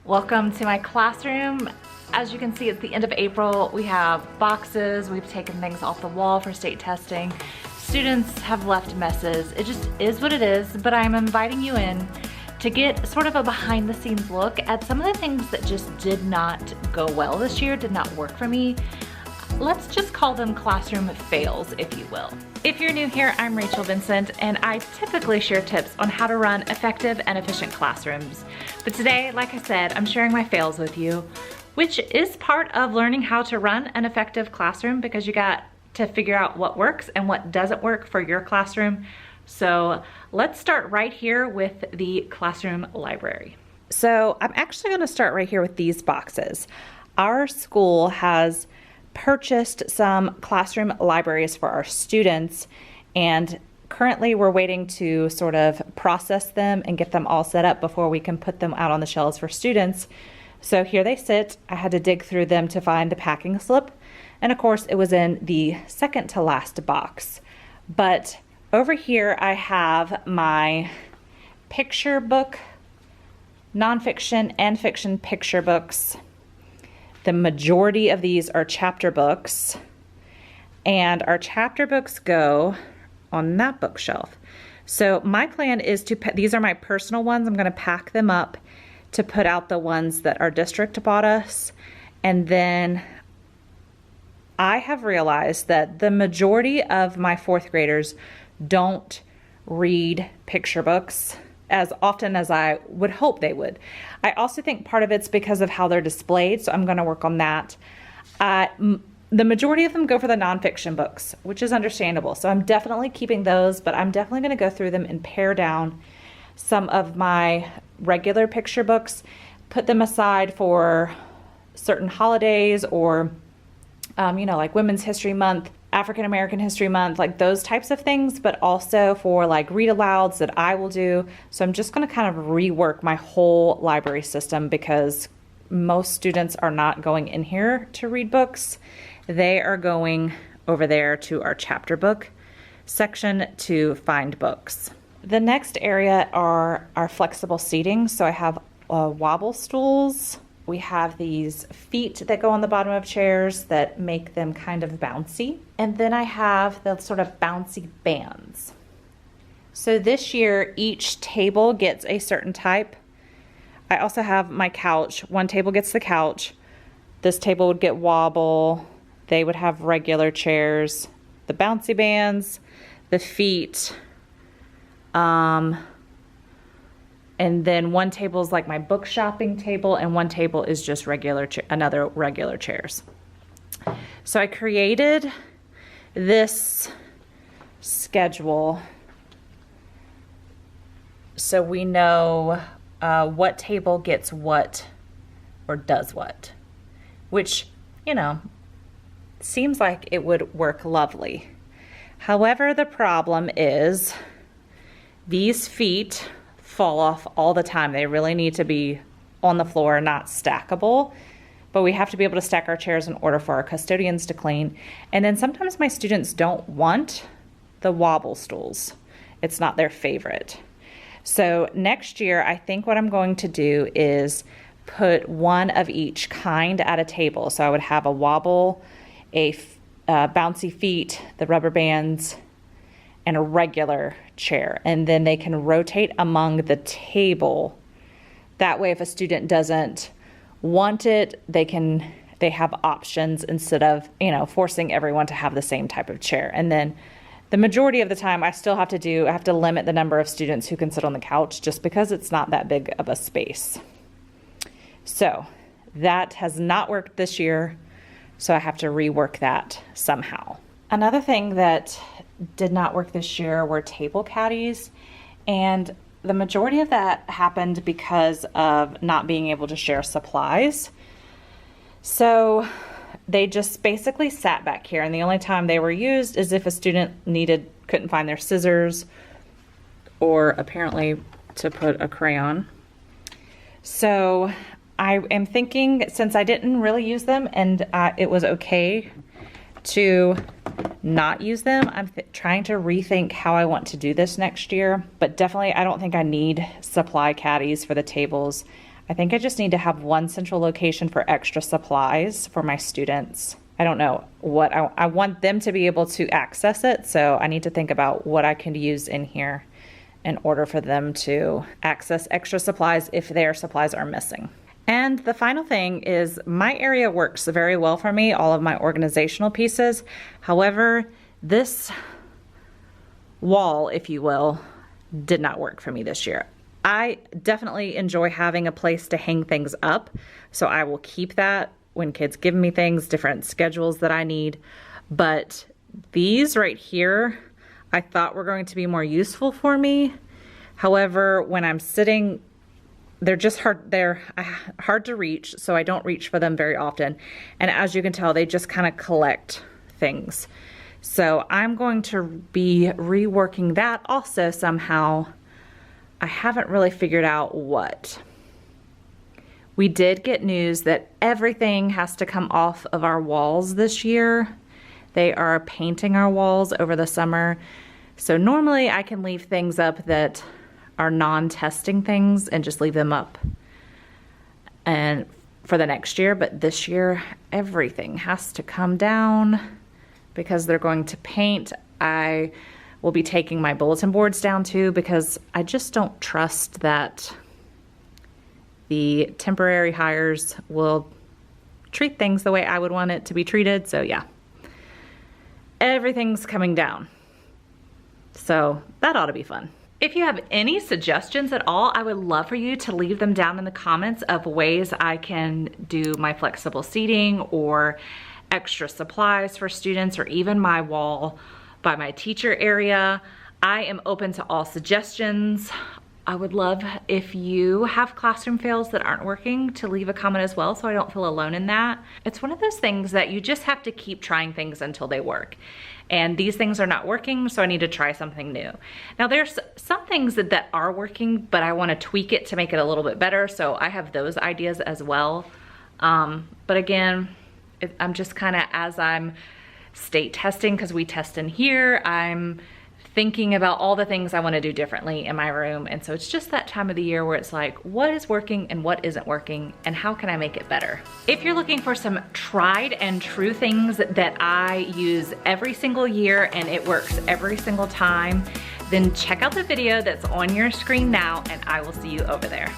Welcome to my classroom. As you can see, it's the end of April. We have boxes, we've taken things off the wall for state testing. Students have left messes. It just is what it is, but I'm inviting you in to get sort of a behind the scenes look at some of the things that just did not go well this year, did not work for me. Let's just call them classroom fails, if you will. If you're new here, I'm Rachel Vincent, and I typically share tips on how to run effective and efficient classrooms. But today, like I said, I'm sharing my fails with you, which is part of learning how to run an effective classroom, because you got to figure out what works and what doesn't work for your classroom. So let's start right here with the classroom library. So I'm actually going to start right here with these boxes. Our school has purchased some classroom libraries for our students, and currently we're waiting to sort of process them and get them all set up before we can put them out on the shelves for students. So here they sit. I had to dig through them to find the packing slip, and of course it was in the second to last box. But over here I have my picture book, nonfiction and fiction picture books. The majority of these are chapter books, and our chapter books go on that bookshelf. So my plan is to, these are my personal ones, I'm going to pack them up to put out the ones that our district bought us. And then I have realized that the majority of my fourth graders don't read picture books as often as I would hope they would. I also think part of it's because of how they're displayed, so I'm going to work on that. The majority of them go for the nonfiction books, which is understandable. So I'm definitely keeping those, but I'm definitely going to go through them and pare down some of my regular picture books, put them aside for certain holidays or, like Women's History Month, African American History Month, like those types of things, but also for like read alouds that I will do. So I'm just going to kind of rework my whole library system, because most students are not going in here to read books. They are going over there to our chapter book section to find books. The next area are our flexible seating. So I have wobble stools. We have these feet that go on the bottom of chairs that make them kind of bouncy. And then I have the sort of bouncy bands. So this year, each table gets a certain type. I also have my couch. One table gets the couch. This table would get wobble. They would have regular chairs, the bouncy bands, the feet. And then one table is like my book shopping table, and one table is just another regular chairs. So I created this schedule so we know what table gets what or does what, which, seems like it would work lovely. However, the problem is these feet fall off all the time. They really need to be on the floor, not stackable. But we have to be able to stack our chairs in order for our custodians to clean. And then sometimes my students don't want the wobble stools. It's not their favorite. So next year, I think what I'm going to do is put one of each kind at a table. So I would have a wobble, a bouncy feet, the rubber bands, and a regular chair, and then they can rotate among the table. That way, if a student doesn't want it, they have options instead of forcing everyone to have the same type of chair. And then the majority of the time, I have to limit the number of students who can sit on the couch, just because it's not that big of a space. So that has not worked this year, so I have to rework that somehow. Another thing that did not work this year were table caddies, and the majority of that happened because of not being able to share supplies. So they just basically sat back here, and the only time they were used is if a student couldn't find their scissors, or apparently to put a crayon. So I am thinking, since I didn't really use them and it was okay to not use them, I'm trying to rethink how I want to do this next year. But definitely, I don't think I need supply caddies for the tables. I think I just need to have one central location for extra supplies for my students. I don't know what, I want them to be able to access it, so I need to think about what I can use in here in order for them to access extra supplies if their supplies are missing. And the final thing is my area works very well for me, all of my organizational pieces. However, this wall, if you will, did not work for me this year. I definitely enjoy having a place to hang things up, so I will keep that when kids give me things, different schedules that I need. But these right here, I thought were going to be more useful for me. However, when I'm sitting, they're hard to reach, so I don't reach for them very often. And as you can tell, they just kind of collect things. So I'm going to be reworking that also somehow. I haven't really figured out what. We did get news that everything has to come off of our walls this year. They are painting our walls over the summer. So normally I can leave things up that are non-testing things and just leave them up and for the next year, but this year everything has to come down because they're going to paint. I will be taking my bulletin boards down too because I just don't trust that the temporary hires will treat things the way I would want it to be treated. So yeah, everything's coming down. So that ought to be fun. If you have any suggestions at all, I would love for you to leave them down in the comments of ways I can do my flexible seating or extra supplies for students, or even my wall by my teacher area. I am open to all suggestions. I would love if you have classroom fails that aren't working to leave a comment as well, so I don't feel alone in that. It's one of those things that you just have to keep trying things until they work. And these things are not working, so I need to try something new. Now there's some things that are working, but I want to tweak it to make it a little bit better, so I have those ideas as well. But again, I'm just kind of, as I'm state testing, because we test in here, I'm thinking about all the things I want to do differently in my room. And so it's just that time of the year where it's like, what is working and what isn't working, and how can I make it better? If you're looking for some tried and true things that I use every single year and it works every single time, then check out the video that's on your screen now, and I will see you over there.